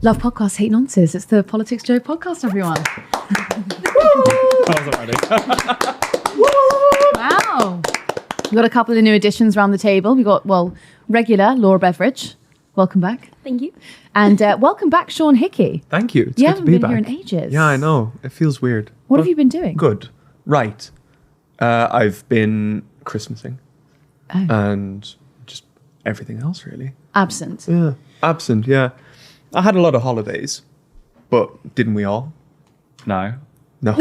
Love podcasts, hate nonsense. It's the PoliticsJOE podcast, everyone. Wow. We've got a couple of new additions around the table. We've got, regular Laura Beveridge. Welcome back. Thank you. And welcome back, Sean Hickey. Thank you. It's You good to be haven't back. been here in ages. Yeah, I know. It feels weird. What have you been doing? Good. Right. I've been Christmasing. Oh. And just everything else, really. Absent. Yeah. Absent, yeah. I had a lot of holidays, but didn't we all? No. No.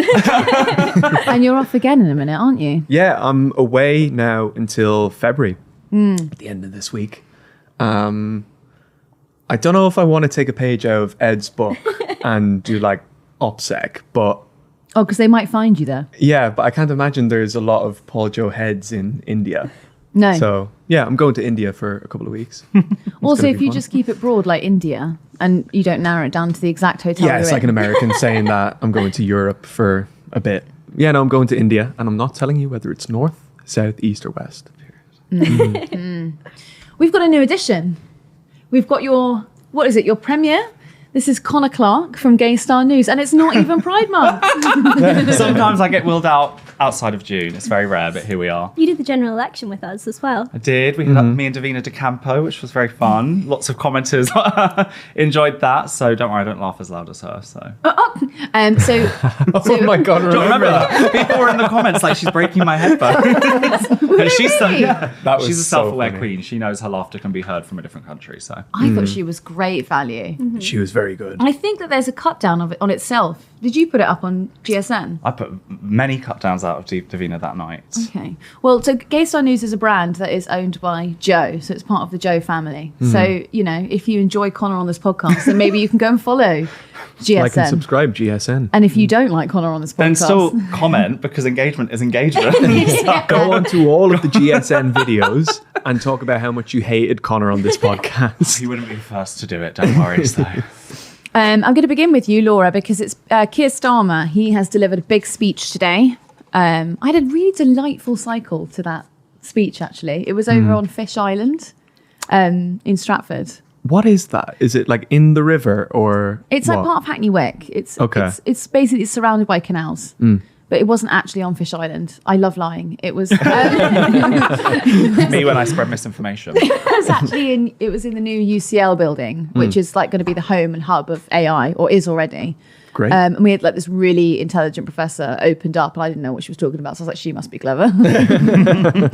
And you're off again in a minute, aren't you? Yeah, I'm away now until February, at the end of this week. I don't know if I want to take a page out of Ed's book and do like OPSEC, but... Oh, because they might find you there. Yeah, but I can't imagine there's a lot of Paul Joe heads in India. No. So, yeah, I'm going to India for a couple of weeks. Also, if you just keep it broad like India and you don't narrow it down to the exact hotel Yeah, it's you're like in. an American saying that I'm going to Europe for a bit. Yeah, no, I'm going to India, and I'm not telling you whether it's north, south, east, or west. We've got a new addition. We've got your premiere? This is Connor Clark from Gay Star News, and it's not even Pride Month. Sometimes I get wheeled out outside of June. It's very rare, but here we are. You did the general election with us as well. I did. We had me and Davina De Campo, which was very fun. Lots of commenters enjoyed that. So don't worry, I don't laugh as loud as her. So. Oh my God, Do you remember that? People were in the comments like, she's breaking my headphones. And she's she's a self-aware queen. She knows her laughter can be heard from a different country. So I thought she was great value. She was very good. I think that there's a cut down of it on itself. Did you put it up on GSN? I put many cut downs out of Davina that night. Okay. Well, so Gay Star News is a brand that is owned by Joe, so it's part of the Joe family. So, if you enjoy Connor on this podcast, then maybe you can go and follow GSN. Like and subscribe, GSN. And if you don't like Connor on this podcast... Then still comment, because engagement is engagement. Go on to all of the GSN videos and talk about how much you hated Connor on this podcast. He wouldn't be the first to do it, don't worry. So. I'm going to begin with you, Laura, because it's Keir Starmer. He has delivered a big speech today. I had a really delightful cycle to that speech, actually. It was over on Fish Island in Stratford. What is that? Is it like in the river or It's what? like part of Hackney Wick. It's Okay. It's basically surrounded by canals. But it wasn't actually on Fish Island. I love lying. It was... Me when I spread misinformation. it was in the new UCL building, which is like going to be the home and hub of AI, or is already. Great. And we had like this really intelligent professor opened up, and I didn't know what she was talking about. So I was like, she must be clever. Oh, look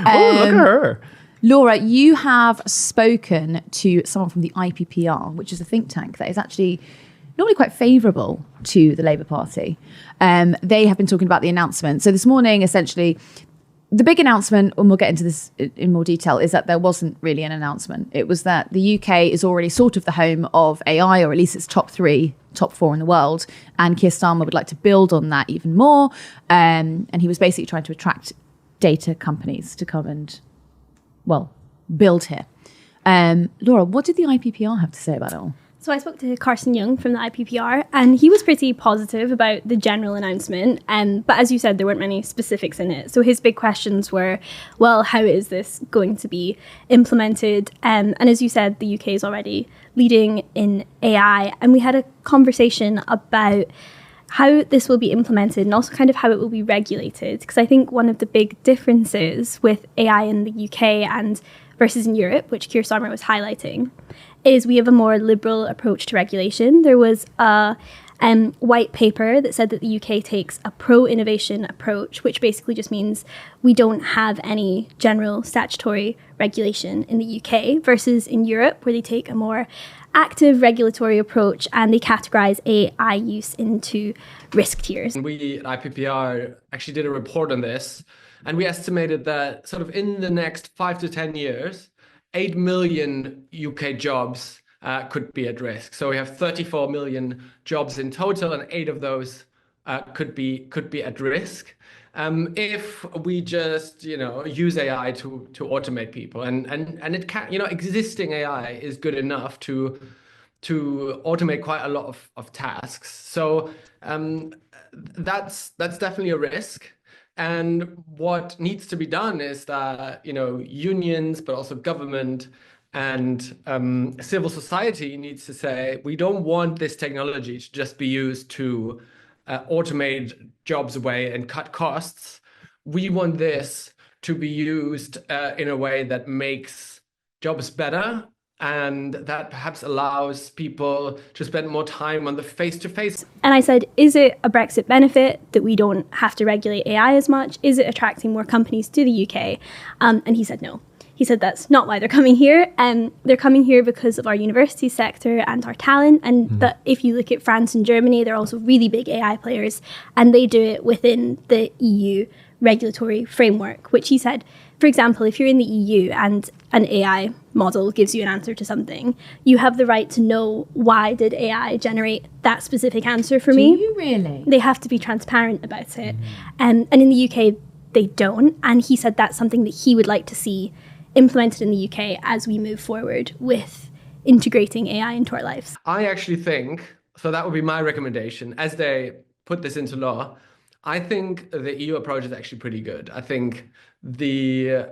at her. Laura, you have spoken to someone from the IPPR, which is a think tank that is actually normally quite favourable to the Labour Party. They have been talking about the announcement. So this morning, essentially, the big announcement, and we'll get into this in more detail, is that there wasn't really an announcement. It was that the UK is already sort of the home of AI, or at least it's top 4 in the world. And Keir Starmer would like to build on that even more. And he was basically trying to attract data companies to come and, build here. Laura, what did the IPPR have to say about it all? So I spoke to Carson Young from the IPPR, and he was pretty positive about the general announcement. But as you said, there weren't many specifics in it. So his big questions were, well, how is this going to be implemented? And as you said, the UK is already leading in AI. And we had a conversation about how this will be implemented and also kind of how it will be regulated. Because I think one of the big differences with AI in the UK and versus in Europe, which Keir Starmer was highlighting, is we have a more liberal approach to regulation. There was a white paper that said that the UK takes a pro-innovation approach, which basically just means we don't have any general statutory regulation in the UK, versus in Europe, where they take a more active regulatory approach and they categorize AI use into risk tiers. We at IPPR actually did a report on this, and we estimated that sort of in the next 5 to 10 years, 8 million UK jobs could be at risk. So we have 34 million jobs in total, and 8 of those could be at risk. If we just use AI to automate people, and it can, existing AI is good enough to automate quite a lot of tasks. So that's definitely a risk. And what needs to be done is that unions, but also government, And civil society needs to say, we don't want this technology to just be used to automate jobs away and cut costs. We want this to be used in a way that makes jobs better and that perhaps allows people to spend more time on the face-to-face. And I said, is it a Brexit benefit that we don't have to regulate AI as much? Is it attracting more companies to the UK? And he said no. He said that's not why they're coming here. They're coming here because of our university sector and our talent. And that if you look at France and Germany, they're also really big AI players. And they do it within the EU regulatory framework, which he said, for example, if you're in the EU and an AI model gives you an answer to something, you have the right to know why did AI generate that specific answer for me. Do you really? They have to be transparent about it. And in the UK, they don't. And he said that's something that he would like to see implemented in the UK as we move forward with integrating AI into our lives. I actually think, so that would be my recommendation, as they put this into law, I think the EU approach is actually pretty good. I think the,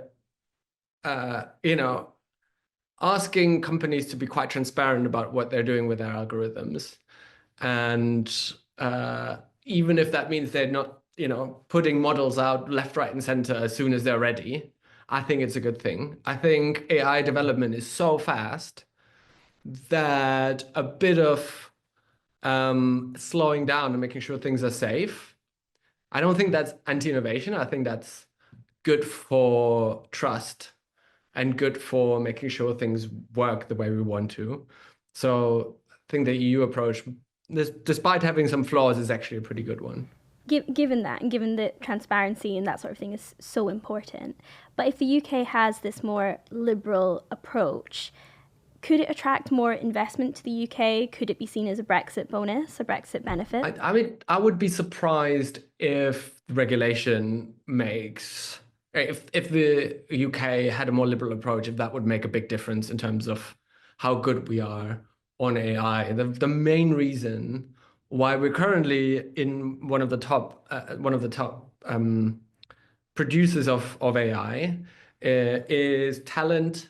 asking companies to be quite transparent about what they're doing with their algorithms. And even if that means they're not, putting models out left, right, and center as soon as they're ready, I think it's a good thing. I think AI development is so fast that a bit of slowing down and making sure things are safe, I don't think that's anti-innovation. I think that's good for trust and good for making sure things work the way we want to. So I think the EU approach, despite having some flaws, is actually a pretty good one. Given that, and given that transparency and that sort of thing is so important, but if the UK has this more liberal approach, could it attract more investment to the UK? Could it be seen as a Brexit bonus, a Brexit benefit? I mean, I would be surprised if regulation makes, if the UK had a more liberal approach, if that would make a big difference in terms of how good we are on AI. The main reason why we're currently in one of the top producers of AI is talent,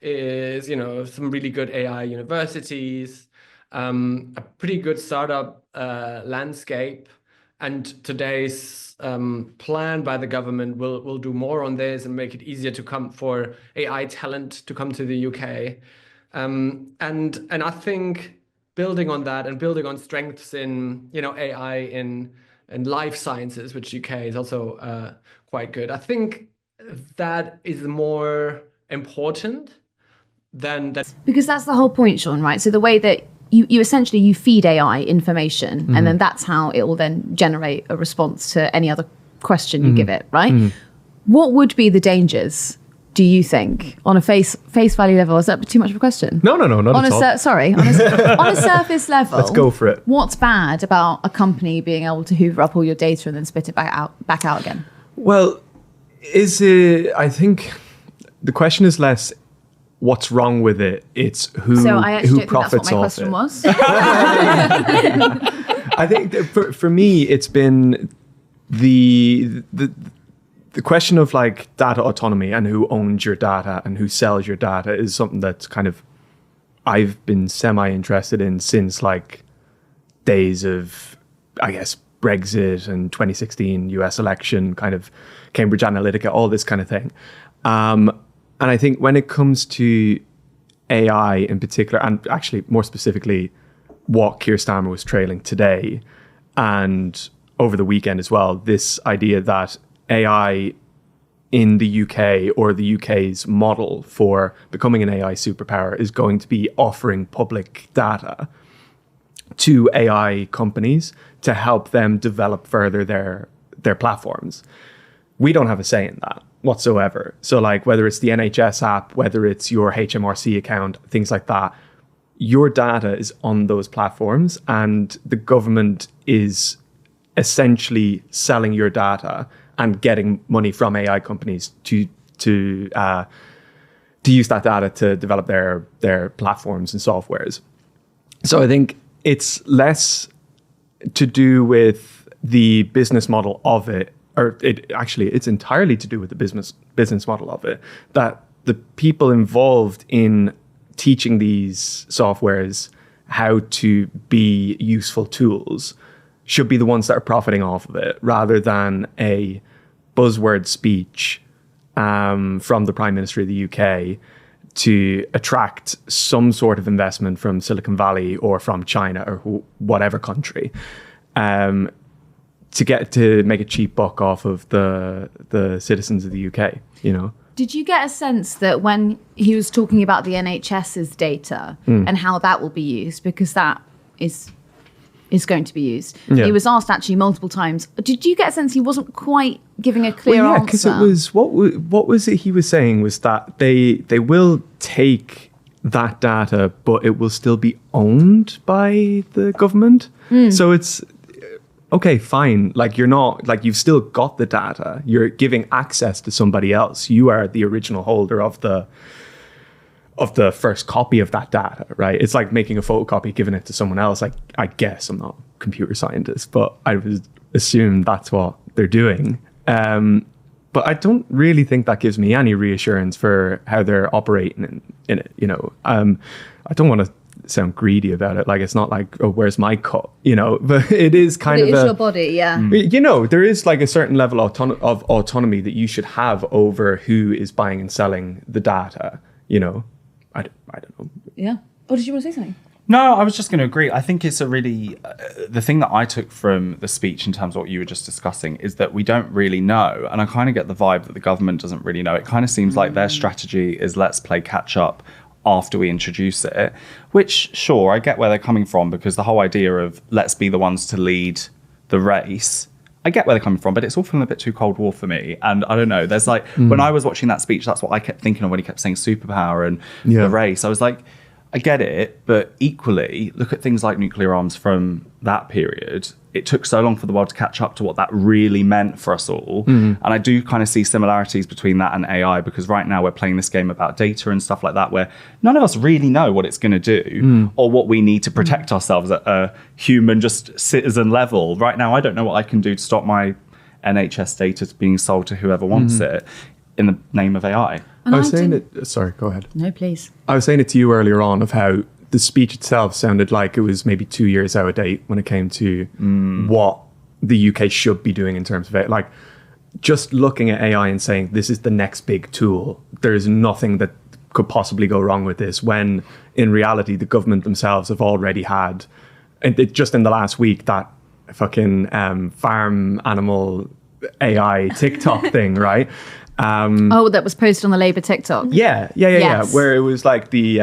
is some really good AI universities, a pretty good startup landscape, and today's plan by the government will do more on this and make it easier to come for AI talent to come to the UK, and I think building on that and building on strengths in AI in life sciences, which UK is also quite good. I think that is more important than that. Because that's the whole point, Sean, right? So the way that you essentially you feed AI information, and then that's how it will then generate a response to any other question you give it, right? What would be the dangers, do you think, on a face value level? Is that too much of a question? No, not at all. Sorry, on a surface level. Let's go for it. What's bad about a company being able to hoover up all your data and then spit it back out again? Well, I think the question is less what's wrong with it, it's who profits off it. So I actually don't think that's what my question was. I think that for me, it's been the question of like data autonomy and who owns your data and who sells your data is something that's kind of I've been semi-interested in since like days of, I guess, Brexit and 2016 US election, kind of Cambridge Analytica, all this kind of thing. And I think when it comes to AI in particular, and actually more specifically what Keir Starmer was trailing today and over the weekend as well, this idea that AI in the UK or the UK's model for becoming an AI superpower is going to be offering public data to AI companies to help them develop further their platforms. We don't have a say in that whatsoever. So like whether it's the NHS app, whether it's your HMRC account, things like that, your data is on those platforms and the government is essentially selling your data and getting money from AI companies to use that data to develop their platforms and softwares. So I think it's less to do with the business model of it, or it's entirely to do with the business model of it, that the people involved in teaching these softwares how to be useful tools should be the ones that are profiting off of it, rather than a buzzword speech from the Prime Minister of the UK to attract some sort of investment from Silicon Valley or from China or whatever country, to make a cheap buck off of the citizens of the UK, you know. Did you get a sense that when he was talking about the NHS's data and how that will be used, because that is going to be used, he was asked actually multiple times, did you get a sense he wasn't quite giving a clear answer? Because it was, what was it he was saying was that they will take that data, but it will still be owned by the government. So it's, okay, fine. Like, you're not, like, you've still got the data. You're giving access to somebody else. You are the original holder of the first copy of that data, right? It's like making a photocopy, giving it to someone else. Like, I guess I'm not a computer scientist, but I would assume that's what they're doing. But I don't really think that gives me any reassurance for how they're operating in it. You know, I don't want to sound greedy about it. Like, it's not like, oh, where's my cut? You know, but it is kind of your body, yeah. You know, there is like a certain level of autonomy that you should have over who is buying and selling the data. You know, I don't know. Yeah. Oh, did you want to say something? No, I was just going to agree. I think it's a really, the thing that I took from the speech in terms of what you were just discussing is that we don't really know. And I kind of get the vibe that the government doesn't really know. It kind of seems like their strategy is let's play catch up after we introduce it, which, sure, I get where they're coming from, because the whole idea of let's be the ones to lead the race, I get where they're coming from, but it's all feeling a bit too Cold War for me. And I don't know, there's like, when I was watching that speech, that's what I kept thinking of when he kept saying superpower and the race. I was like, I get it, but equally, look at things like nuclear arms from that period. It took so long for the world to catch up to what that really meant for us all. And I do kind of see similarities between that and AI, because right now we're playing this game about data and stuff like that, where none of us really know what it's going to do or what we need to protect ourselves at a human, just citizen level. Right now, I don't know what I can do to stop my NHS data being sold to whoever wants it in the name of AI. And I was saying it. Sorry, go ahead. No, please. I was saying it to you earlier on of how the speech itself sounded like it was maybe 2 years out of date when it came to what the UK should be doing in terms of it. Like, just looking at AI and saying this is the next big tool, there's nothing that could possibly go wrong with this, when in reality the government themselves have already had, and just in the last week, that fucking farm animal AI TikTok thing, right? That was posted on the Labour TikTok. Yeah. Yes. Where it was like it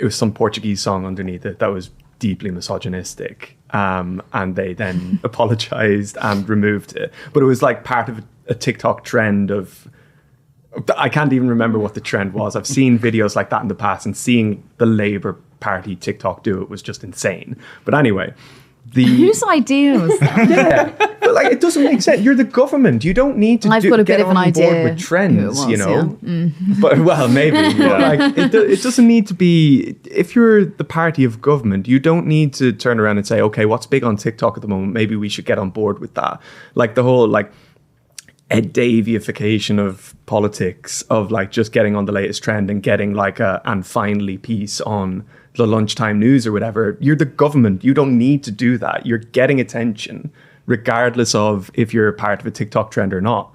was some Portuguese song underneath it that was deeply misogynistic. And they then apologized and removed it. But it was like part of a TikTok trend of, I can't even remember what the trend was. I've seen videos like that in the past, and seeing the Labour Party TikTok do it was just insane. But anyway, whose idea was that? But like, it doesn't make sense. You're the government. You don't need to get on board with trends, you know. But well, maybe. But like, it doesn't need to be. If you're the party of government, you don't need to turn around and say, okay, what's big on TikTok at the moment? Maybe we should get on board with that. Like the whole like Ed Davey-ification of politics, of like just getting on the latest trend and getting like a "and finally" piece on the lunchtime news or whatever. You're the government. You don't need to do that. You're getting attention regardless of if you're a part of a TikTok trend or not.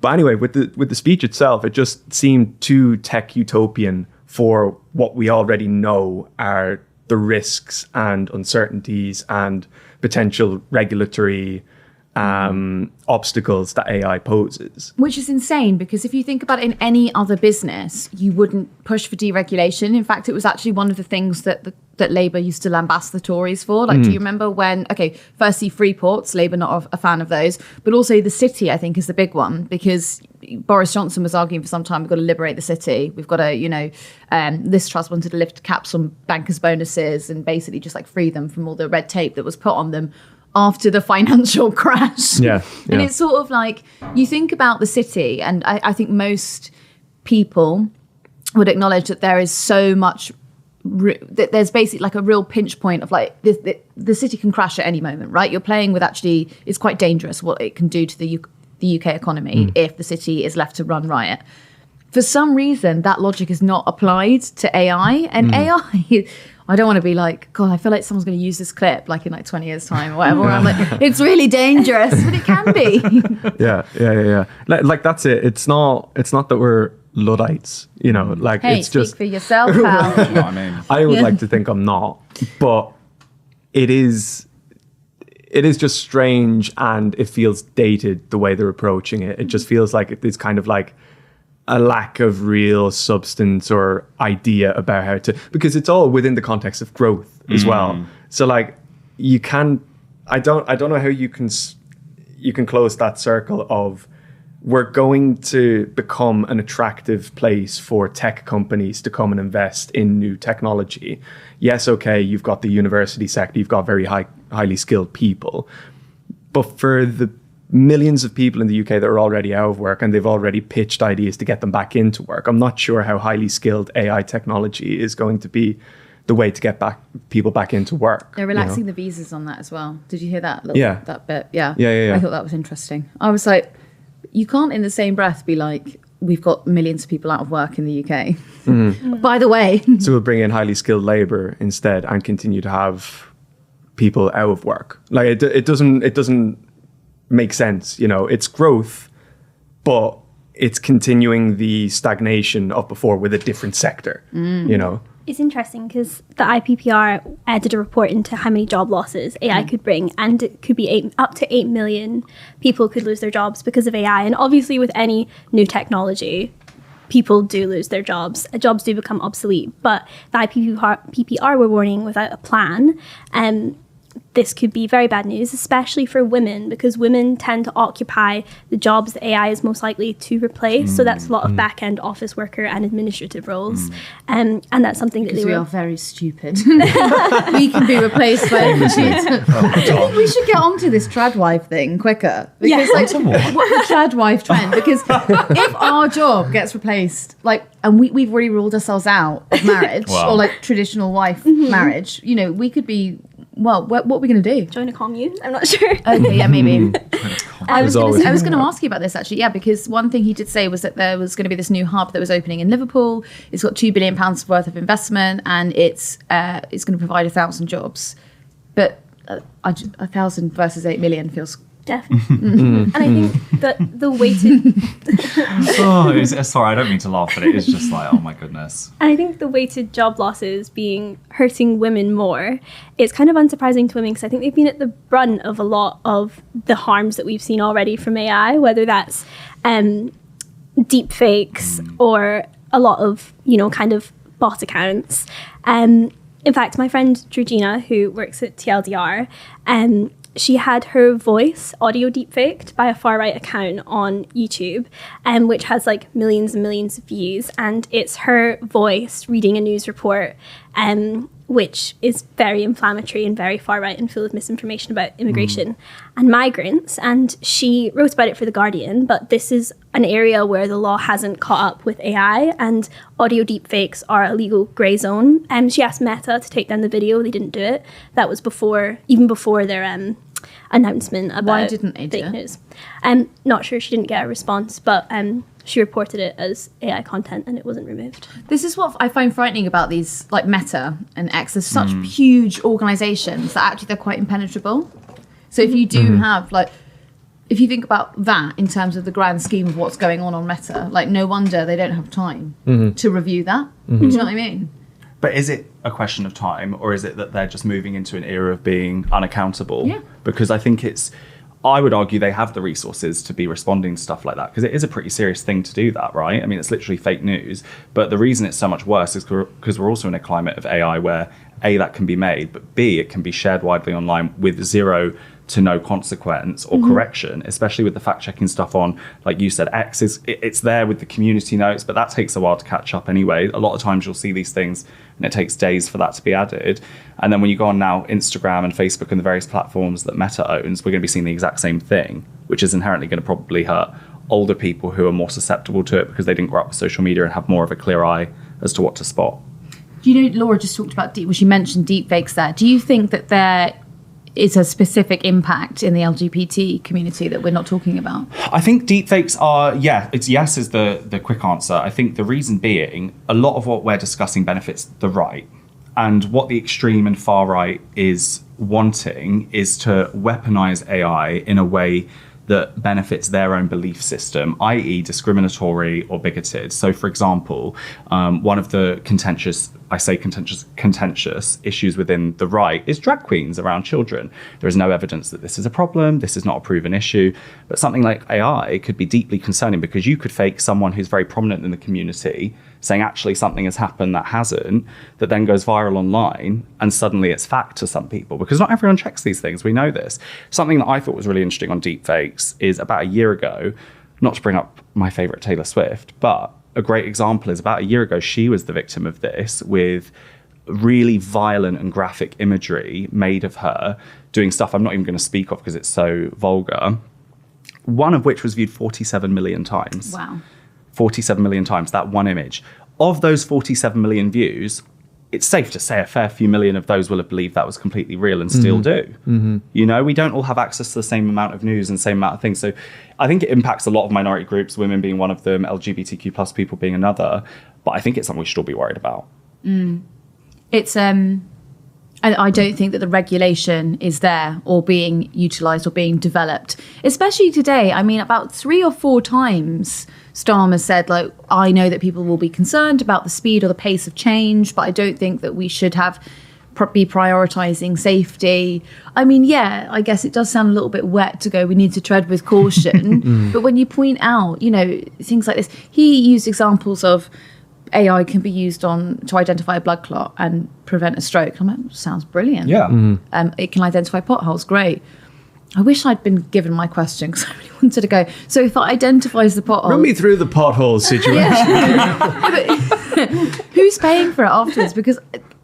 But anyway, with the speech itself, it just seemed too tech utopian for what we already know are the risks and uncertainties and potential regulatory obstacles that AI poses. Which is insane, because if you think about it, in any other business, you wouldn't push for deregulation. In fact, it was actually one of the things that Labour used to lambast the Tories for. Like, do you remember when, firstly, free ports, Labour not a fan of those, but also the city, I think, is the big one, because Boris Johnson was arguing for some time, we've got to liberate the city. We've got to, Liz Truss wanted to lift caps on bankers' bonuses and basically just like free them from all the red tape that was put on them after the financial crash. Yeah. And it's sort of like, you think about the city, and I think most people would acknowledge that there is so much, that there's basically like a real pinch point of like, the city can crash at any moment, right? You're playing with, actually, it's quite dangerous what it can do to the UK economy if the city is left to run riot. for some reason, that logic is not applied to AI. And AI, I don't want to be like, God, I feel like someone's going to use this clip like in like 20 years time or whatever. I'm like, it's really dangerous, but it can be. Yeah. Like that's it. It's not that we're Luddites, you know, like Hey, it's just, speak for yourself, pal. You know what I mean? I would like to think I'm not, but it is just strange, and it feels dated the way they're approaching it. It just feels like it's kind of like a lack of real substance or idea about how to, because it's all within the context of growth as well. So like I don't know how you can close that circle of, we're going to become an attractive place for tech companies to come and invest in new technology. Yes, okay, you've got the university sector, you've got very highly skilled people. But for the millions of people in the UK that are already out of work and they've already pitched ideas to get them back into work, I'm not sure how highly skilled AI technology is going to be the way to get people back into work. They're relaxing the visas on that as well. Did you hear that? Yeah. That bit? Yeah. Yeah. I thought that was interesting. I was like, you can't in the same breath be like, we've got millions of people out of work in the UK. By the way. So we'll bring in highly skilled labor instead and continue to have people out of work. Like it doesn't make sense. You know, it's growth, but it's continuing the stagnation of before with a different sector, you know? It's interesting because the IPPR did a report into how many job losses AI could bring, and it could be up to 8 million people could lose their jobs because of AI. And obviously with any new technology, people do lose their jobs. Jobs do become obsolete. But the IPPR were warning without a plan. This could be very bad news, especially for women, because women tend to occupy the jobs that AI is most likely to replace. So that's a lot of back-end office worker and administrative roles. And that's something that Because they we were... are very stupid. We can be replaced by a computer. I think we should get onto this tradwife thing quicker. Because what the tradwife trend? Because if our job gets replaced, like, and we've already ruled ourselves out of marriage or like traditional wife marriage, you know, we could be, well, what are we going to do? Join a commune? I'm not sure. Okay, yeah, maybe. I was going always- to ask you about this actually, because one thing he did say was that there was going to be this new hub that was opening in Liverpool. It's got £2 billion worth of investment, and it's going to provide 1,000 jobs. But 1,000 versus 8 million feels... Definitely. And I think that the way to... Sorry, I don't mean to laugh, but it is just like, oh my goodness. And I think the way to job losses being hurting women more, it's kind of unsurprising to women because I think they've been at the brunt of a lot of the harms that we've seen already from AI, whether that's deepfakes or a lot of, you know, kind of bot accounts. In fact, my friend Georgina, who works at TLDR, she had her voice audio deepfaked by a far-right account on YouTube, which has like millions and millions of views. And it's her voice reading a news report, which is very inflammatory and very far-right and full of misinformation about immigration and migrants. And she wrote about it for The Guardian, but this is an area where the law hasn't caught up with AI, and audio deepfakes are a legal grey zone. She asked Meta to take down the video. They didn't do it. That was even before their announcement about Why didn't they do fake it? news. Not sure, she didn't get a response, but she reported it as AI content and it wasn't removed. This is what I find frightening about these, like Meta and X. There's such huge organizations that actually they're quite impenetrable. So if you do have, like, if you think about that in terms of the grand scheme of what's going on Meta, like, no wonder they don't have time to review that. Do you know what I mean? But is it a question of time, or is it that they're just moving into an era of being unaccountable? Yeah. Because I think I would argue they have the resources to be responding to stuff like that, because it is a pretty serious thing to do that, right? I mean, it's literally fake news. But the reason it's so much worse is because we're also in a climate of AI where A, that can be made, but B, it can be shared widely online with zero to no consequence or correction, especially with the fact-checking stuff on, like you said, X it's there with the community notes, but that takes a while to catch up anyway. A lot of times you'll see these things and it takes days for that to be added. And then when you go on now Instagram and Facebook and the various platforms that Meta owns, we're going to be seeing the exact same thing, which is inherently going to probably hurt older people who are more susceptible to it because they didn't grow up with social media and have more of a clear eye as to what to spot. Do you know, Laura just talked about she mentioned deepfakes there. Do you think that there it's a specific impact in the LGBT community that we're not talking about? I think deepfakes are, yes is the quick answer. I think the reason being, a lot of what we're discussing benefits the right. And what the extreme and far right is wanting is to weaponize AI in a way that benefits their own belief system, i.e. discriminatory or bigoted. So, for example, one of the contentious issues within the right is drag queens around children. There is no evidence that this is a problem. This is not a proven issue. But something like AI could be deeply concerning because you could fake someone who's very prominent in the community saying actually something has happened that hasn't, that then goes viral online, and suddenly it's fact to some people, because not everyone checks these things. We know this. Something that I thought was really interesting on deepfakes is about a year ago, not to bring up my favorite Taylor Swift, but a great example is about a year ago, she was the victim of this with really violent and graphic imagery made of her doing stuff I'm not even going to speak of because it's so vulgar, one of which was viewed 47 million times. Wow. 47 million times, that one image. Of those 47 million views, it's safe to say a fair few million of those will have believed that was completely real and still do. Mm-hmm. You know, we don't all have access to the same amount of news and same amount of things. So I think it impacts a lot of minority groups, women being one of them, LGBTQ plus people being another. But I think it's something we should all be worried about. It's I don't think that the regulation is there or being utilised or being developed, especially today. I mean, about 3 or 4 times Starmer said, like, I know that people will be concerned about the speed or the pace of change, but I don't think that we should be prioritising safety. I mean, yeah, I guess it does sound a little bit wet to go, we need to tread with caution. But when you point out, you know, things like this, he used examples of AI can be used to identify a blood clot and prevent a stroke. I'm like, sounds brilliant. Yeah. It can identify potholes. Great. I wish I'd been given my question because I really wanted to go. So if it identifies the pothole, Run me through the pothole situation. Yeah. Who's paying for it afterwards? Because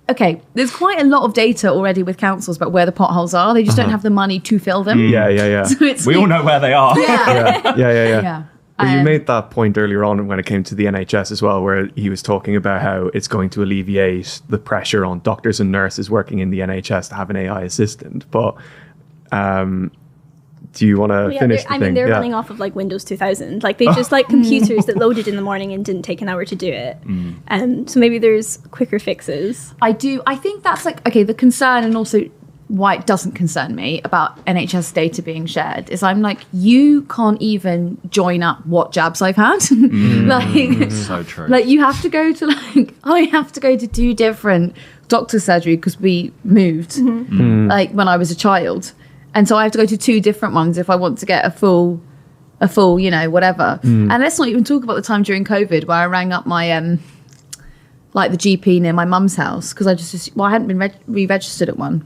okay, there's quite a lot of data already with councils about where the potholes are. They just don't have the money to fill them. Yeah. So We all know where they are. Yeah. Well, you made that point earlier on when it came to the NHS as well, where he was talking about how it's going to alleviate the pressure on doctors and nurses working in the NHS to have an AI assistant. But do you want to finish the thing? They're running off of like Windows 2000. Like they just like computers that loaded in the morning and didn't take an hour to do it. So maybe there's quicker fixes. I think that's like, okay, the concern, and also why it doesn't concern me about NHS data being shared is I'm like, you can't even join up what jabs I've had. Like, so true. Like you have to go to I have to go to 2 different doctor's surgery because we moved like when I was a child. And so I have to go to 2 different ones if I want to get a full, you know, whatever. And let's not even talk about the time during COVID where I rang up my like the GP near my mum's house because I hadn't been re-registered at one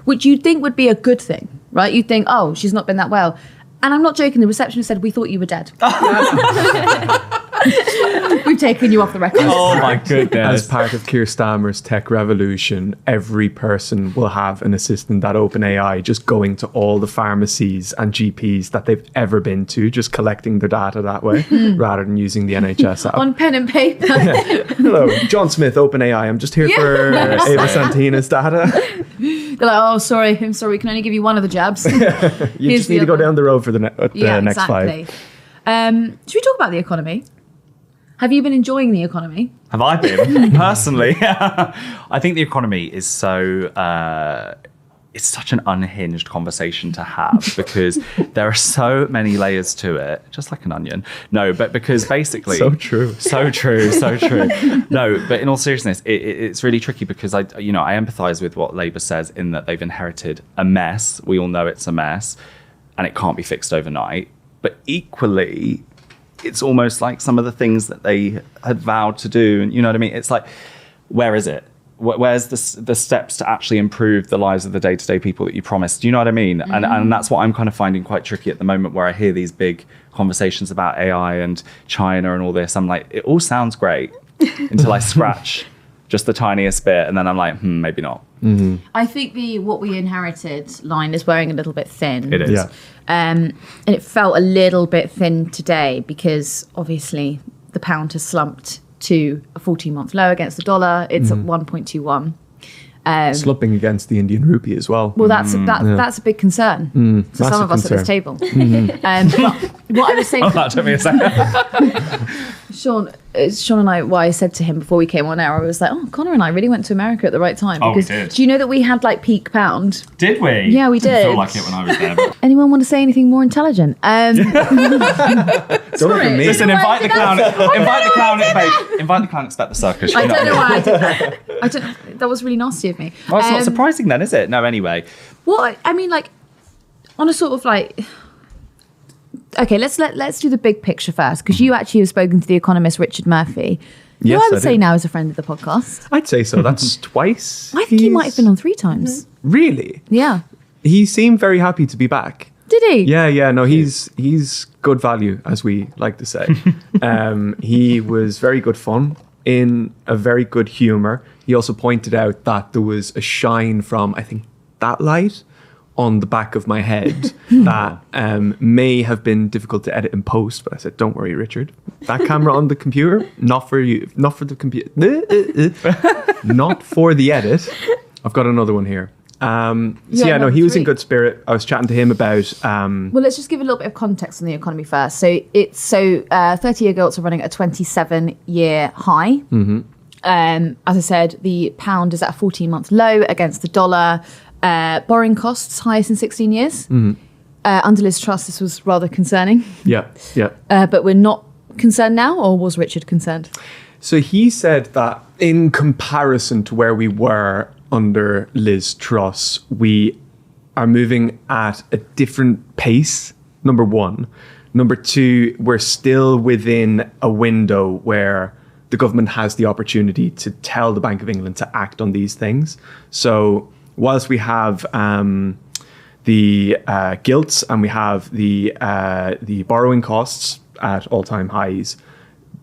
which you'd think would be a good thing, right? You'd think, oh, she's not been that well. And I'm not joking, the receptionist said, we thought you were dead. We've taken you off the record. Oh my goodness. As part of Keir Starmer's tech revolution, every person will have an assistant at OpenAI just going to all the pharmacies and GPs that they've ever been to, just collecting their data that way rather than using the NHS app. On pen and paper. Hello, John Smith, OpenAI. I'm just here for Ava Santina's data. They're like, oh, sorry, I'm sorry, we can only give you one of the jabs. You just need to go down the road for the next 5. Should we talk about the economy? Have you been enjoying the economy? Have I been? Personally, I think the economy is so... it's such an unhinged conversation to have because there are so many layers to it, just like an onion. No, but because basically... So true. No, but in all seriousness, it's really tricky because I empathise with what Labour says in that they've inherited a mess. We all know it's a mess and it can't be fixed overnight. But equally... it's almost like some of the things that they had vowed to do. And you know what I mean? It's like, where is it? Where's the steps to actually improve the lives of the day-to-day people that you promised? Do you know what I mean? And that's what I'm kind of finding quite tricky at the moment, where I hear these big conversations about AI and China and all this. I'm like, it all sounds great until I scratch just the tiniest bit. And then I'm like, maybe not. I think the what we inherited line is wearing a little bit thin. It is. Yeah. And it felt a little bit thin today because obviously the pound has slumped to a 14-month low against the dollar. It's at 1.21. Slumping against the Indian rupee as well. Well, that's a big concern for some of us at this table. But what I was saying, That took me a second. Sean and I, what I said to him before we came on air, I was like, oh, Connor and I really went to America at the right time. Oh, we because did. do you know that we had like peak pound? Did we? Yeah, we I didn't did. feel like it when I was there. But... Anyone want to say anything more intelligent? Don't look at me. Listen, invite the clown. Invite the clown. Invite the clown. Expect the circus. I don't know why I did that. That was really nasty of me. Well, it's not surprising then, is it? No, anyway. What I mean, like, on a sort of like, okay, let's do the big picture first, because you actually have spoken to the economist Richard Murphy, who Yes, I would I say do. now is a friend of the podcast. I'd say so. That's twice. I think he might have been on 3 times. Really? Yeah. He seemed very happy to be back. Did he? Yeah. No, he's good value, as we like to say. He was very good fun, in a very good humour. He also pointed out that there was a shine from, I think, that light on the back of my head that may have been difficult to edit in post, but I said, don't worry, Richard, that camera on the computer, not for you, not for the computer, not for the edit. I've got another one here. He was in good spirit. I was chatting to him about Well, let's just give a little bit of context on the economy first. So 30-year gilts are running at a 27-year high. As I said, the pound is at a 14-month low against the dollar. Borrowing costs highest in 16 years. Under Liz Truss, this was rather concerning. yeah. But we're not concerned now, or was Richard concerned? So he said that in comparison to where we were under Liz Truss, we are moving at a different pace, number one. Number two, we're still within a window where the government has the opportunity to tell the Bank of England to act on these things. So whilst we have the gilts and we have the borrowing costs at all-time highs,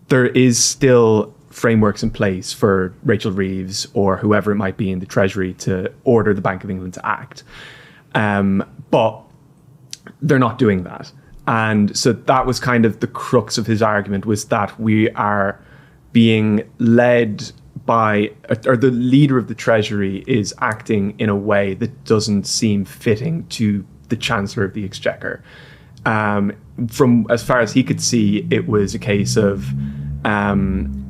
there is still frameworks in place for Rachel Reeves or whoever it might be in the Treasury to order the Bank of England to act. But they're not doing that. And so that was kind of the crux of his argument, was that we are being led by, or the leader of the Treasury is acting in a way that doesn't seem fitting to the Chancellor of the Exchequer. From as far as he could see, it was a case of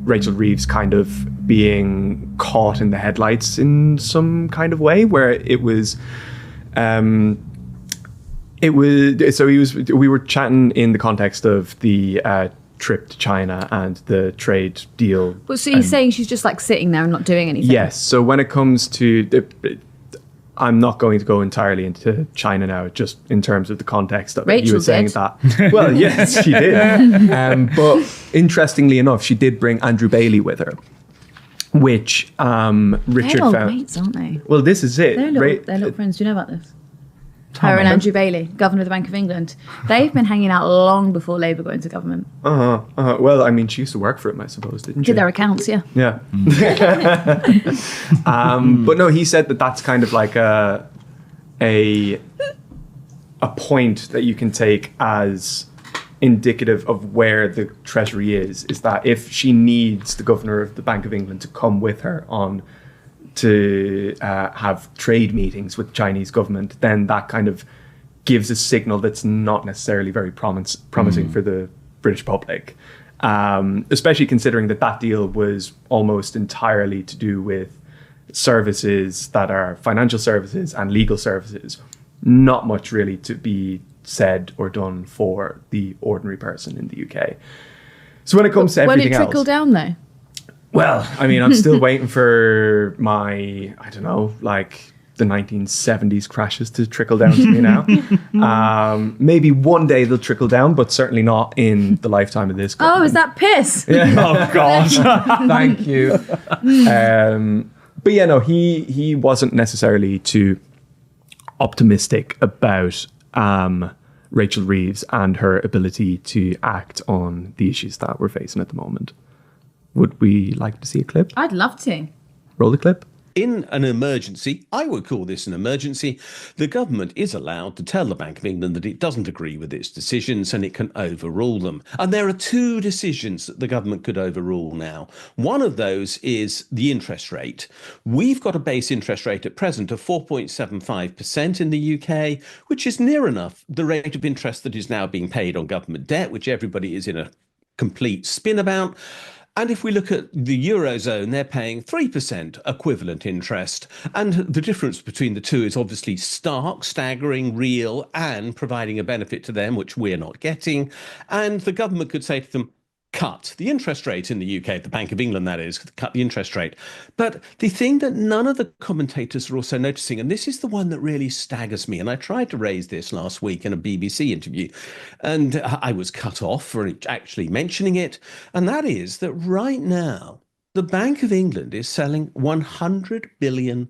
Rachel Reeves kind of being caught in the headlights in some kind of way, where we were chatting in the context of the trip to China and the trade deal. Well, so you're saying she's just like sitting there and not doing anything? Yes. So when it comes to I'm not going to go entirely into China now, just in terms of the context of it. Rachel You were saying did. that. Well, yes, she did. But interestingly enough, she did bring Andrew Bailey with her, which Richard They're old found. mates, aren't they? Well, this is it. They're little friends. Do you know about this? Her and Andrew Bailey, Governor of the Bank of England. They've been hanging out long before Labour got into government. Well, I mean, she used to work for him, I suppose, didn't she? Did their accounts, yeah. Yeah. But no, he said that that's kind of like a point that you can take as indicative of where the Treasury is that if she needs the Governor of the Bank of England to come with her on to have trade meetings with the Chinese government, then that kind of gives a signal that's not necessarily very promising for the British public. Especially considering that deal was almost entirely to do with services that are financial services and legal services. Not much really to be said or done for the ordinary person in the UK. So when it comes to everything else... When it trickled down, though? Well, I mean, I'm still waiting for my, I don't know, like the 1970s crashes to trickle down to me now. Maybe one day they'll trickle down, but certainly not in the lifetime of this government. Oh, is that piss? Yeah. Oh, God. Thank you. But yeah, no, he wasn't necessarily too optimistic about Rachel Reeves and her ability to act on the issues that we're facing at the moment. Would we like to see a clip? I'd love to. Roll the clip. in an emergency, I would call this an emergency, the government is allowed to tell the Bank of England that it doesn't agree with its decisions and it can overrule them. And there are two decisions that the government could overrule now. One of those is the interest rate. We've got a base interest rate at present of 4.75% in the UK, which is near enough the rate of interest that is now being paid on government debt, which everybody is in a complete spin about. And if we look at the Eurozone, they're paying 3% equivalent interest. And the difference between the two is obviously stark, staggering, real, and providing a benefit to them, which we're not getting. And the government could say to them, cut the interest rate in the UK, the Bank of England, that is, cut the interest rate. But the thing that none of the commentators are also noticing, and this is the one that really staggers me, and I tried to raise this last week in a BBC interview, and I was cut off for actually mentioning it, and that is that right now, the Bank of England is selling £100 billion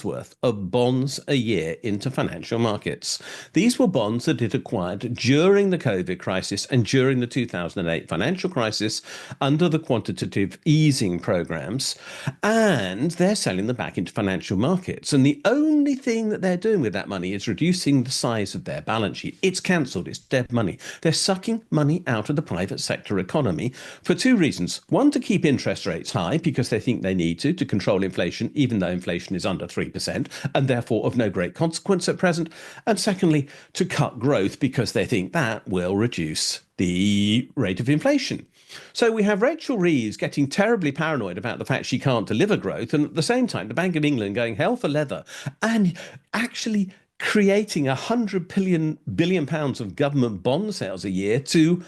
worth of bonds a year into financial markets. These were bonds that it acquired during the COVID crisis and during the 2008 financial crisis under the quantitative easing programs, and they're selling them back into financial markets. And the only thing that they're doing with that money is reducing the size of their balance sheet. It's cancelled. It's dead money. They're sucking money out of the private sector economy for two reasons. One, to keep interest rates high because they think they need to control inflation, even though inflation is under 3% and therefore of no great consequence at present. And secondly, to cut growth because they think that will reduce the rate of inflation. So we have Rachel Reeves getting terribly paranoid about the fact she can't deliver growth, and at the same time, the Bank of England going hell for leather and actually creating £100 billion of government bond sales a year to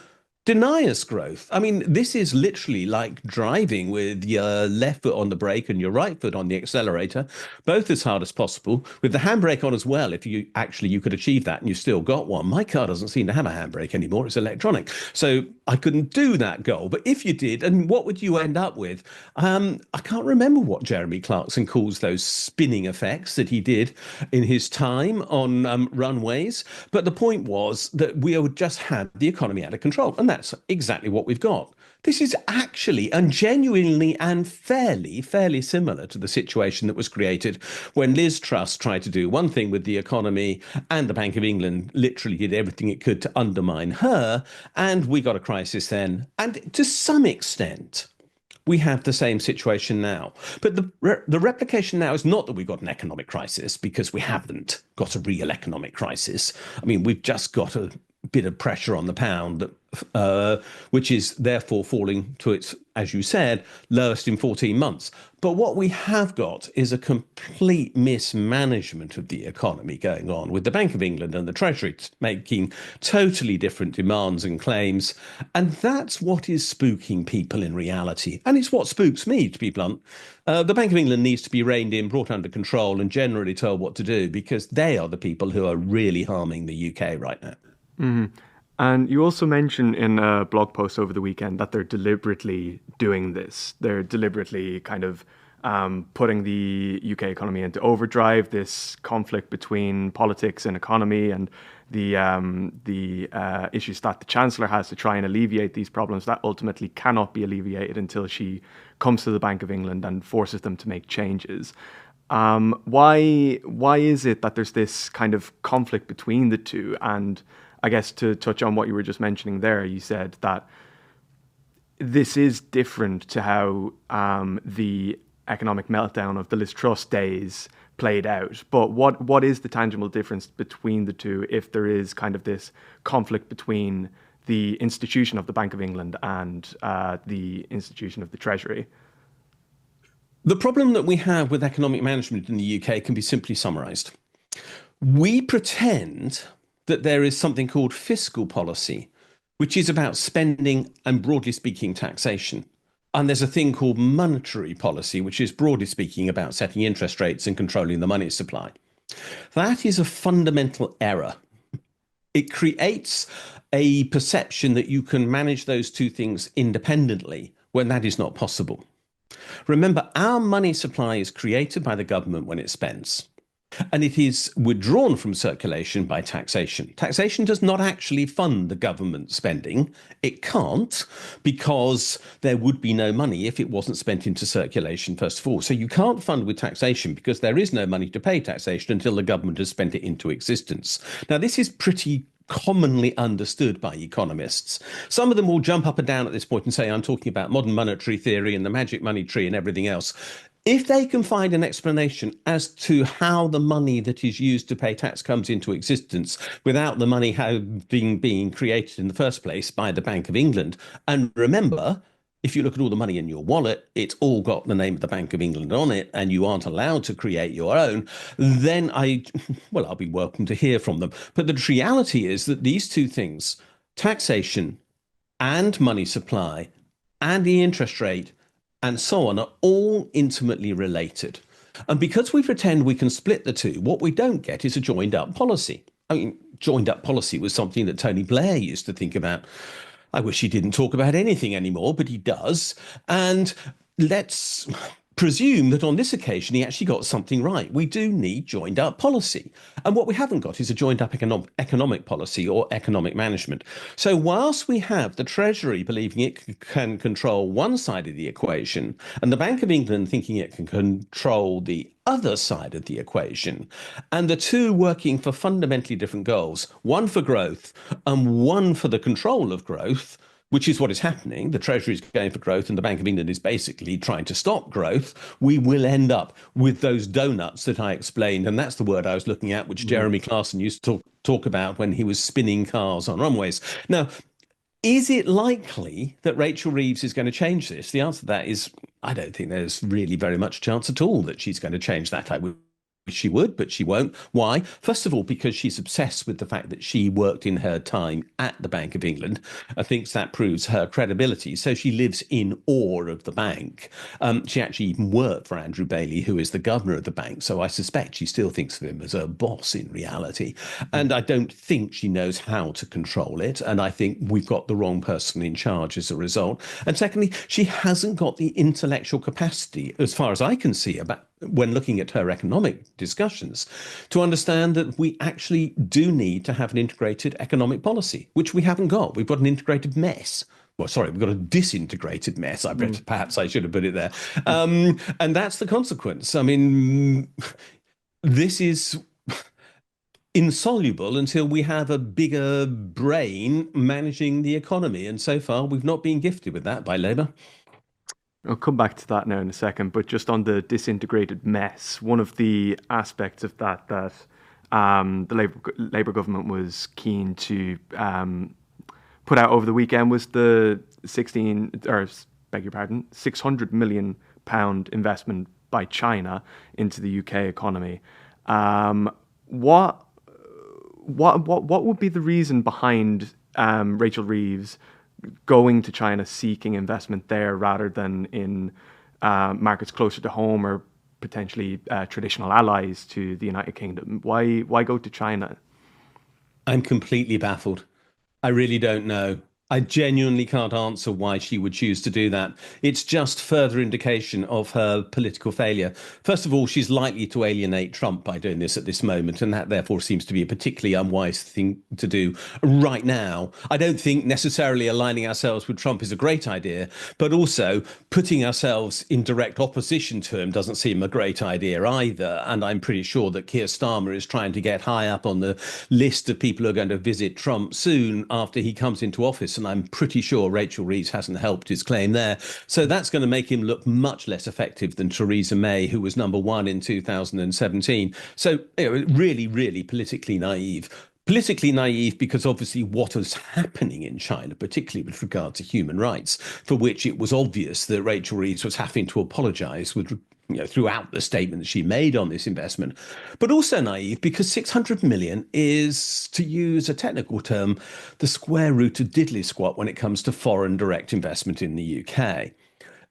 deny us growth. I mean, this is literally like driving with your left foot on the brake and your right foot on the accelerator, both as hard as possible, with the handbrake on as well. If you could achieve that and you still got one. My car doesn't seem to have a handbrake anymore. It's electronic. So I couldn't do that goal. But if you did, and what would you end up with? I can't remember what Jeremy Clarkson calls those spinning effects that he did in his time on runways. But the point was that we would just have the economy out of control. And that's exactly what we've got. This is actually and genuinely and fairly similar to the situation that was created when Liz Truss tried to do one thing with the economy and the Bank of England literally did everything it could to undermine her. And we got a crisis then. And to some extent, we have the same situation now. But the replication now is not that we've got an economic crisis, because we haven't got a real economic crisis. I mean, we've just got a bit of pressure on the pound, which is therefore falling to its, as you said, lowest in 14 months. But what we have got is a complete mismanagement of the economy going on, with the Bank of England and the Treasury making totally different demands and claims. And that's what is spooking people in reality. And it's what spooks me, to be blunt. The Bank of England needs to be reined in, brought under control, and generally told what to do, because they are the people who are really harming the UK right now. Mm-hmm. And you also mentioned in a blog post over the weekend that they're deliberately doing this. They're deliberately kind of putting the UK economy into overdrive, this conflict between politics and economy, and the issues that the Chancellor has to try and alleviate these problems that ultimately cannot be alleviated until she comes to the Bank of England and forces them to make changes. Why is it that there's this kind of conflict between the two? And I guess to touch on what you were just mentioning there, you said that this is different to how the economic meltdown of the Liz Truss days played out. But what is the tangible difference between the two, if there is kind of this conflict between the institution of the Bank of England and the institution of the Treasury? The problem that we have with economic management in the UK can be simply summarised. We pretend that there is something called fiscal policy, which is about spending and, broadly speaking, taxation. And there's a thing called monetary policy, which is, broadly speaking, about setting interest rates and controlling the money supply. That is a fundamental error. It creates a perception that you can manage those two things independently when that is not possible. Remember, our money supply is created by the government when it spends. And it is withdrawn from circulation by taxation. Taxation does not actually fund the government spending. It can't, because there would be no money if it wasn't spent into circulation, first of all. So you can't fund with taxation because there is no money to pay taxation until the government has spent it into existence. Now, this is pretty commonly understood by economists. Some of them will jump up and down at this point and say, I'm talking about modern monetary theory and the magic money tree and everything else. If they can find an explanation as to how the money that is used to pay tax comes into existence without the money being created in the first place by the Bank of England, and remember, if you look at all the money in your wallet, it's all got the name of the Bank of England on it, and you aren't allowed to create your own, then I'll be welcome to hear from them. But the reality is that these two things, taxation and money supply and the interest rate and so on, are all intimately related. And because we pretend we can split the two, what we don't get is a joined up policy. I mean, joined up policy was something that Tony Blair used to think about. I wish he didn't talk about anything anymore, but he does. And let's presume that on this occasion he actually got something right. We do need joined up policy. And what we haven't got is a joined up economic policy or economic management. So whilst we have the Treasury believing it can control one side of the equation and the Bank of England thinking it can control the other side of the equation, and the two working for fundamentally different goals, one for growth and one for the control of growth, which is what is happening. The Treasury is going for growth and the Bank of England is basically trying to stop growth. We will end up with those donuts that I explained. And that's the word I was looking at, which Jeremy Clarkson used to talk about when he was spinning cars on runways. Now, is it likely that Rachel Reeves is going to change this? The answer to that is, I don't think there's really very much chance at all that she's going to change that. I would she would, but she won't. Why? First of all, because she's obsessed with the fact that she worked in her time at the Bank of England and thinks that proves her credibility. So she lives in awe of the bank. She actually even worked for Andrew Bailey, who is the governor of the bank. So I suspect she still thinks of him as a boss in reality. And I don't think she knows how to control it. And I think we've got the wrong person in charge as a result. And secondly, she hasn't got the intellectual capacity, as far as I can see, about when looking at her economic discussions, to understand that we actually do need to have an integrated economic policy, which we haven't got. We've got an integrated mess. Well, sorry, we've got a disintegrated mess. Perhaps I should have put it there. And that's the consequence. I mean, this is insoluble until we have a bigger brain managing the economy. And so far, we've not been gifted with that by Labour. I'll come back to that now in a second, but just on the disintegrated mess, one of the aspects of that the Labour government was keen to put out over the weekend was the 600 million pound investment by China into the UK economy. What would be the reason behind Rachel Reeves going to China seeking investment there rather than in markets closer to home or potentially traditional allies to the United Kingdom? Why go to China? I'm completely baffled. I really don't know. I genuinely can't answer why she would choose to do that. It's just further indication of her political failure. First of all, she's likely to alienate Trump by doing this at this moment, and that therefore seems to be a particularly unwise thing to do right now. I don't think necessarily aligning ourselves with Trump is a great idea, but also putting ourselves in direct opposition to him doesn't seem a great idea either. And I'm pretty sure that Keir Starmer is trying to get high up on the list of people who are going to visit Trump soon after he comes into office. And I'm pretty sure Rachel Reeves hasn't helped his claim there. So that's going to make him look much less effective than Theresa May, who was number one in 2017. So really, really politically naive. Politically naive because obviously what is happening in China, particularly with regard to human rights, for which it was obvious that Rachel Reeves was having to apologise throughout the statement that she made on this investment, but also naive because 600 million is, to use a technical term, the square root of diddly squat when it comes to foreign direct investment in the UK.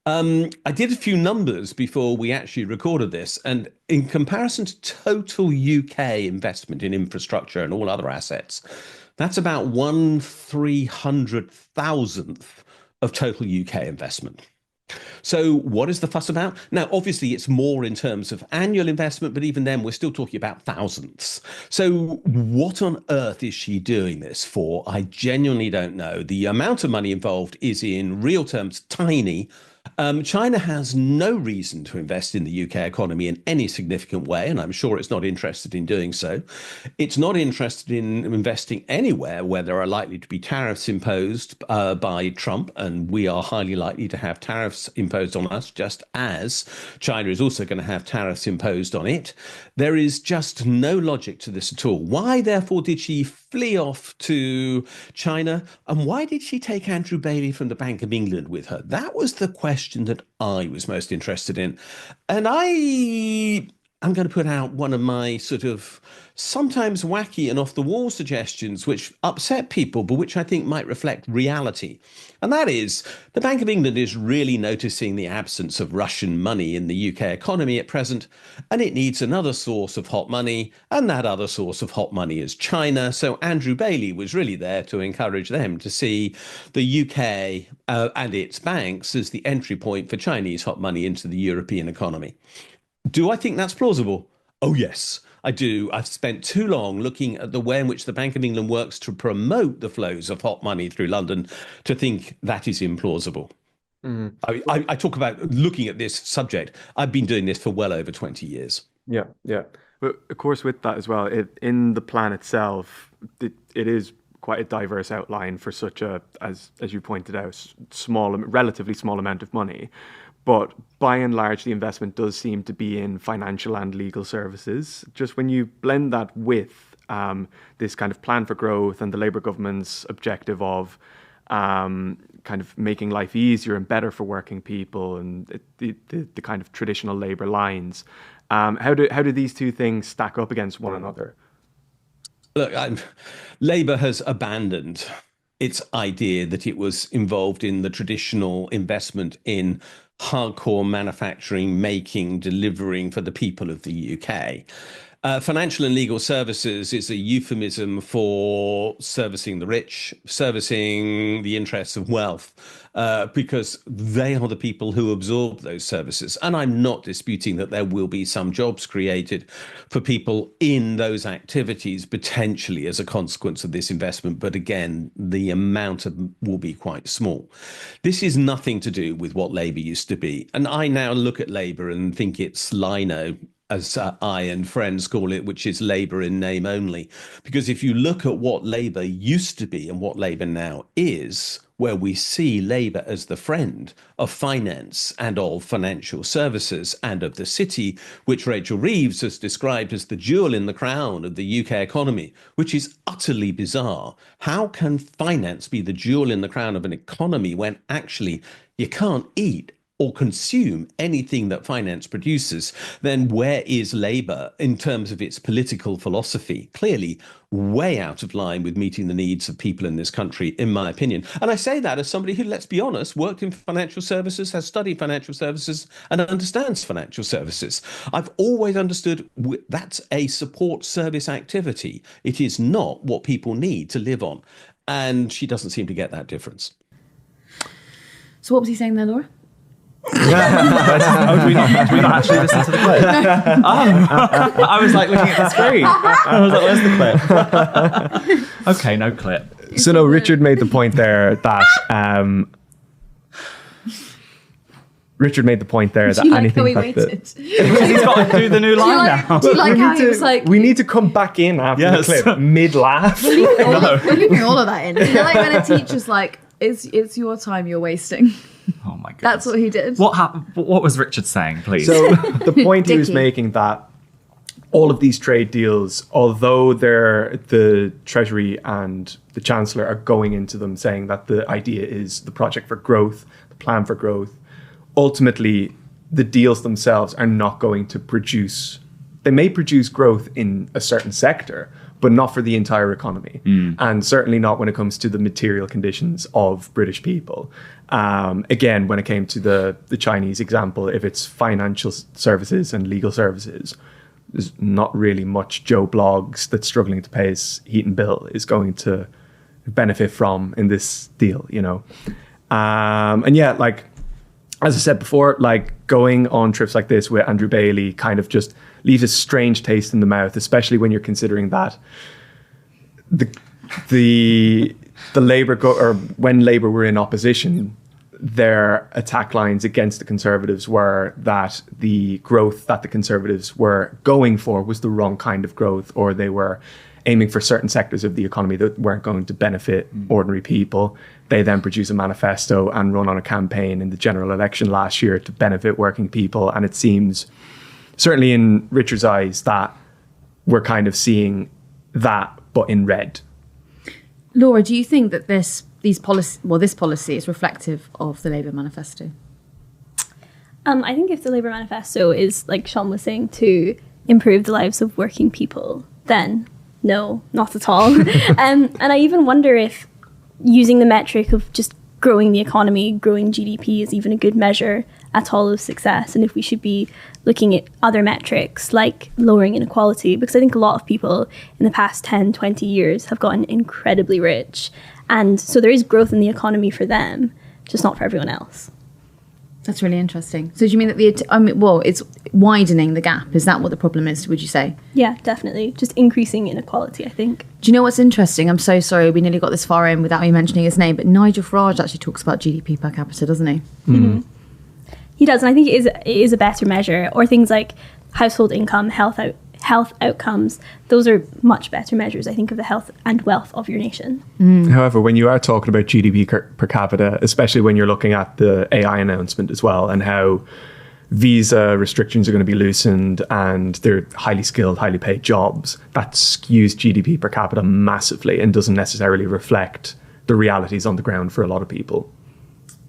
I did a few numbers before we actually recorded this, and in comparison to total UK investment in infrastructure and all other assets, that's about 1/300,000th of total UK investment. So what is the fuss about? Now, obviously, it's more in terms of annual investment, but even then, we're still talking about thousands. So what on earth is she doing this for? I genuinely don't know. The amount of money involved is in real terms tiny. China has no reason to invest in the UK economy in any significant way, and I'm sure it's not interested in doing so. It's not interested in investing anywhere where there are likely to be tariffs imposed by Trump, and we are highly likely to have tariffs imposed on us, just as China is also going to have tariffs imposed on it. There is just no logic to this at all. Why, therefore, did she flee off to China? And why did she take Andrew Bailey from the Bank of England with her? That was the question that I was most interested in. And I'm going to put out one of my sort of sometimes wacky and off the wall suggestions, which upset people, but which I think might reflect reality. And that is, the Bank of England is really noticing the absence of Russian money in the UK economy at present, and it needs another source of hot money, and that other source of hot money is China. So Andrew Bailey was really there to encourage them to see the UK and its banks as the entry point for Chinese hot money into the European economy. Do I think that's plausible? Oh, yes, I do. I've spent too long looking at the way in which the Bank of England works to promote the flows of hot money through London to think that is implausible. I talk about looking at this subject. I've been doing this for well over 20 years. Yeah, yeah. But of course, with that as well, in the plan itself, it is quite a diverse outline for such a, as you pointed out, relatively small amount of money. But by and large, the investment does seem to be in financial and legal services. Just when you blend that with this kind of plan for growth and the Labour government's objective of kind of making life easier and better for working people and the kind of traditional Labour lines, how do these two things stack up against one another? Look, Labour has abandoned its idea that it was involved in the traditional investment in hardcore manufacturing, making, delivering for the people of the UK. Financial and legal services is a euphemism for servicing the rich, servicing the interests of wealth, because they are the people who absorb those services. And I'm not disputing that there will be some jobs created for people in those activities, potentially as a consequence of this investment. But again, the amount will be quite small. This is nothing to do with what Labour used to be. And I now look at Labour and think it's Lino, as I and friends call it, which is Labour in name only. Because if you look at what Labour used to be and what Labour now is, where we see Labour as the friend of finance and of financial services and of the city, which Rachel Reeves has described as the jewel in the crown of the UK economy, which is utterly bizarre. How can finance be the jewel in the crown of an economy when actually you can't eat or consume anything that finance produces? Then where is Labour in terms of its political philosophy? Clearly way out of line with meeting the needs of people in this country, in my opinion. And I say that as somebody who, let's be honest, worked in financial services, has studied financial services, and understands financial services. I've always understood that's a support service activity. It is not what people need to live on. And she doesn't seem to get that difference. So what was he saying there, Laura? Do we not actually listen to the clip? I was like looking at the screen. I was like, where's the clip? Okay, no clip. So no, Richard made the point there that anything because he's got to do the new line now. Do you like how he was like, we need to come back in after the clip mid-laugh. we're leaving all of that in. You know, like when a teacher's like, it's your time you're wasting. Oh my goodness. That's what he did. What happened? What was Richard saying, please? So the point he was making that all of these trade deals, although the Treasury and the Chancellor are going into them saying that the idea is the project for growth, the plan for growth, ultimately the deals themselves are not going to produce, they may produce growth in a certain sector, but not for the entire economy. And certainly not when it comes to the material conditions of British people. Again, when it came to the Chinese example, if it's financial services and legal services, there's not really much Joe Bloggs that's struggling to pay his heat and bill is going to benefit from in this deal, you know. And yeah, like as I said before, like going on trips like this with Andrew Bailey kind of just leaves a strange taste in the mouth, especially when you're considering that the Labour or when Labour were in opposition, their attack lines against the Conservatives were that the growth that the Conservatives were going for was the wrong kind of growth, or they were aiming for certain sectors of the economy that weren't going to benefit ordinary people. They then produce a manifesto and run on a campaign in the general election last year to benefit working people. And it seems, certainly in Richard's eyes, that we're kind of seeing that, but in red. Laura, do you think that this policy is reflective of the Labour manifesto? I think if the Labour manifesto is, like Sean was saying, to improve the lives of working people, then no, not at all. And I even wonder if using the metric of just growing the economy, growing GDP is even a good measure at all of success, and if we should be looking at other metrics like lowering inequality, because I think a lot of people in the past 10, 20 years have gotten incredibly rich. And so there is growth in the economy for them, just not for everyone else. That's really interesting. So do you mean that it's widening the gap? Is that what the problem is, would you say? Yeah, definitely. Just increasing inequality, I think. Do you know what's interesting? I'm so sorry we nearly got this far in without me mentioning his name, but Nigel Farage actually talks about GDP per capita, doesn't he? Mm-hmm. He does, and I think it is a better measure. Or things like household income, health outcomes. Those are much better measures, I think, of the health and wealth of your nation. However, when you are talking about GDP per capita, especially when you're looking at the AI announcement as well, and how visa restrictions are going to be loosened and they're highly skilled, highly paid jobs, that skews GDP per capita massively and doesn't necessarily reflect the realities on the ground for a lot of people,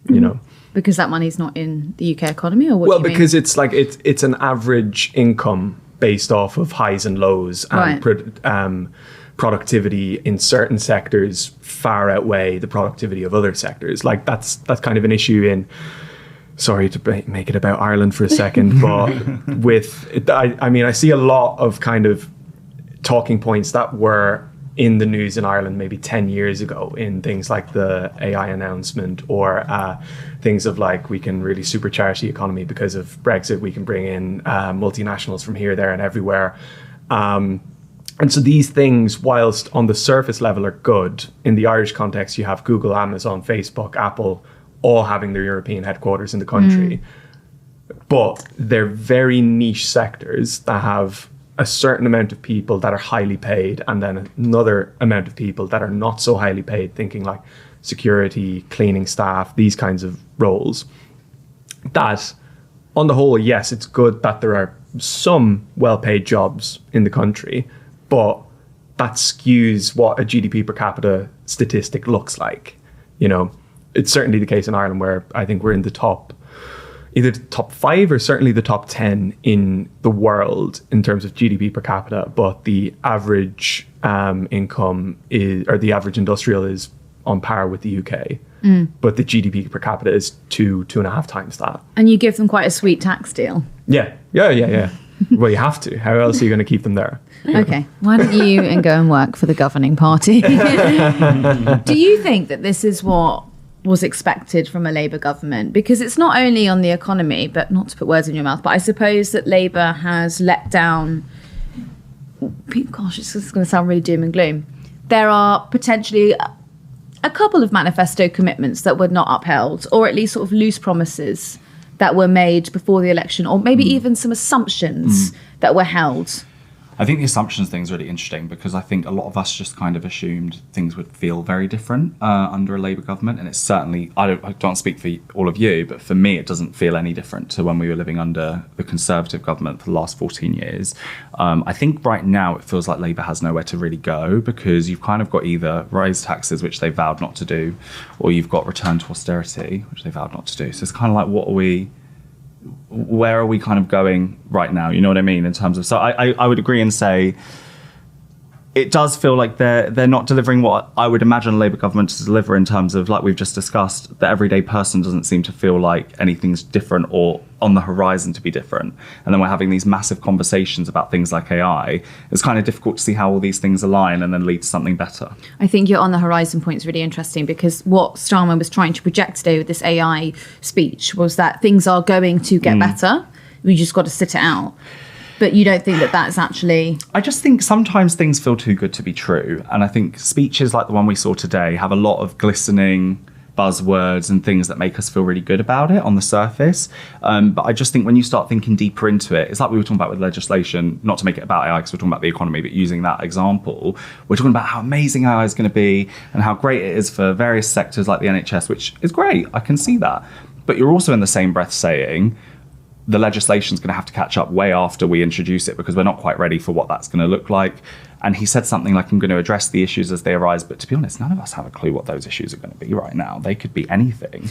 you know. Because that money's not in the UK economy, or what? Well, do you because mean? it's like it's an average income based off of highs and lows, and productivity in certain sectors far outweigh the productivity of other sectors. Like that's kind of an issue in. Sorry to make it about Ireland for a second, but I see a lot of kind of talking points that were in the news in Ireland maybe 10 years ago in things like the AI announcement, or things of like, we can really supercharge the economy because of Brexit. We can bring in multinationals from here, there and everywhere. And so these things, whilst on the surface level are good, in the Irish context, you have Google, Amazon, Facebook, Apple, all having their European headquarters in the country. But they're very niche sectors that have a certain amount of people that are highly paid, and then another amount of people that are not so highly paid, thinking like security, cleaning staff, these kinds of roles. That, on the whole, yes, it's good that there are some well-paid jobs in the country, but that skews what a GDP per capita statistic looks like. You know, it's certainly the case in Ireland, where I think we're in the top, either the top 5 or certainly the top 10 in the world in terms of GDP per capita, but the average income is, or the average industrial is on par with the UK. But the GDP per capita is 2.5 times that. And you give them quite a sweet tax deal. Yeah. Well, you have to. How else are you going to keep them there? Okay, why don't you go and work for the governing party? Do you think that this is what was expected from a Labour government? Because it's not only on the economy, but not to put words in your mouth, but I suppose that Labour has let down, gosh, it's just going to sound really doom and gloom. There are potentially a couple of manifesto commitments that were not upheld, or at least sort of loose promises that were made before the election, or maybe even some assumptions that were held. I think the assumptions thing is really interesting, because I think a lot of us just kind of assumed things would feel very different under a Labour government. And it's certainly, I don't speak for all of you, but for me, it doesn't feel any different to when we were living under the Conservative government for the last 14 years. I think right now it feels like Labour has nowhere to really go, because you've kind of got either raise taxes, which they vowed not to do, or you've got return to austerity, which they vowed not to do. So it's kind of like, where are we kind of going right now? You know what I mean? In terms of, so I would agree and say it does feel like they're not delivering what I would imagine a Labour government to deliver in terms of, like we've just discussed, the everyday person doesn't seem to feel like anything's different or on the horizon to be different. And then we're having these massive conversations about things like AI. It's kind of difficult to see how all these things align and then lead to something better. I think your on the horizon point is really interesting, because what Starmer was trying to project today with this AI speech was that things are going to get better. We just got to sit it out. But you don't think that that's actually... I just think sometimes things feel too good to be true. And I think speeches like the one we saw today have a lot of glistening buzzwords and things that make us feel really good about it on the surface. But I just think when you start thinking deeper into it, it's like we were talking about with legislation, not to make it about AI because we're talking about the economy, but using that example, we're talking about how amazing AI is going to be and how great it is for various sectors like the NHS, which is great. I can see that. But you're also in the same breath saying, the legislation is going to have to catch up way after we introduce it because we're not quite ready for what that's going to look like. And he said something like, I'm going to address the issues as they arise. But to be honest, none of us have a clue what those issues are going to be right now. They could be anything.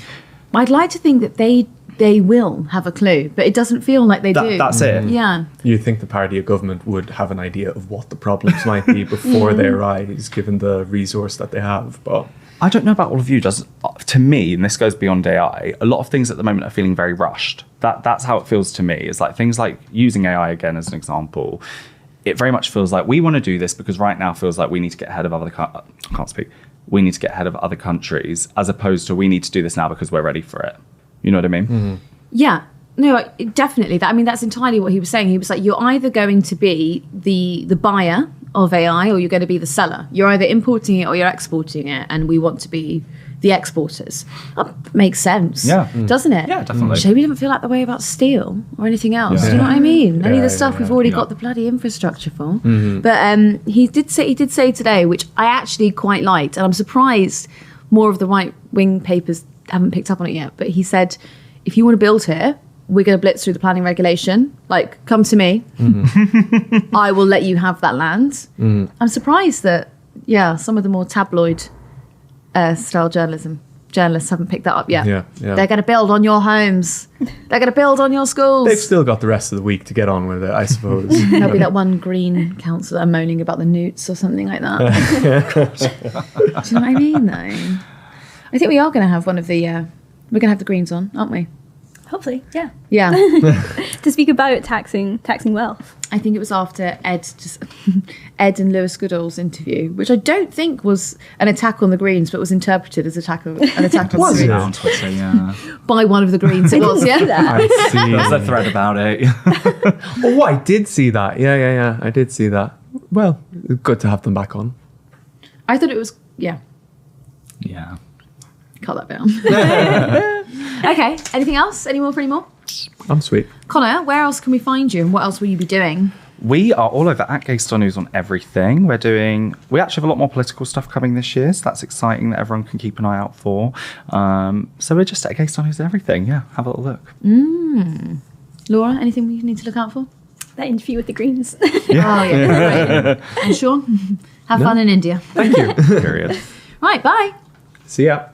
I'd like to think that they will have a clue, but it doesn't feel like they do. That's it. Yeah. You think the party of government would have an idea of what the problems might be before they arise, given the resource that they have. But I don't know about all of you. To me, and this goes beyond AI, a lot of things at the moment are feeling very rushed. That's how it feels to me. It's like things like using AI again as an example. It very much feels like we want to do this because right now feels like we need to get ahead of we need to get ahead of other countries, as opposed to we need to do this now because we're ready for it. You know what I mean? Mm-hmm. Yeah. No, definitely. That's entirely what he was saying. He was like, you're either going to be the buyer of AI or you're going to be the seller. You're either importing it or you're exporting it, and we want to be the exporters. That makes sense, doesn't it? Yeah, definitely. So we don't feel like the way about steel or anything else. Do you know what I mean? Any of the stuff we've already got the bloody infrastructure for. Mm-hmm. But he did say today, which I actually quite liked, and I'm surprised more of the right-wing papers haven't picked up on it yet, but he said, if you want to build here, we're going to blitz through the planning regulation. Like, come to me. Mm-hmm. I will let you have that land. Mm-hmm. I'm surprised that, some of the more tabloid style journalists haven't picked that up yet. Yeah. They're going to build on your homes. They're going to build on your schools. They've still got the rest of the week to get on with it, I suppose. There'll be that one Green councillor moaning about the newts or something like that. Do you know what I mean, though? I think we are going to have one of the... we're going to have the Greens on, aren't we? Hopefully, yeah. Yeah. To speak about taxing wealth. I think it was after Ed and Lewis Goodall's interview, which I don't think was an attack on the Greens, but was interpreted as an attack on the Greens. On Twitter, yeah. By one of the Greens, it was, yeah. I see. There's a thread about it. Oh, I did see that. Yeah. I did see that. Well, good to have them back on. I thought it was, yeah. Cut that down. Okay, anything else? Any more? I'm sweet. Connor, where else can we find you and what else will you be doing? We are all over at Gay Star News on everything. We actually have a lot more political stuff coming this year, so that's exciting that everyone can keep an eye out for. So we're just at Gay Star News on everything. Yeah, have a little look. Laura, anything we need to look out for? That interview with the Greens. Right. And Sean, have fun in India. Thank you. Period. Right, bye. See ya.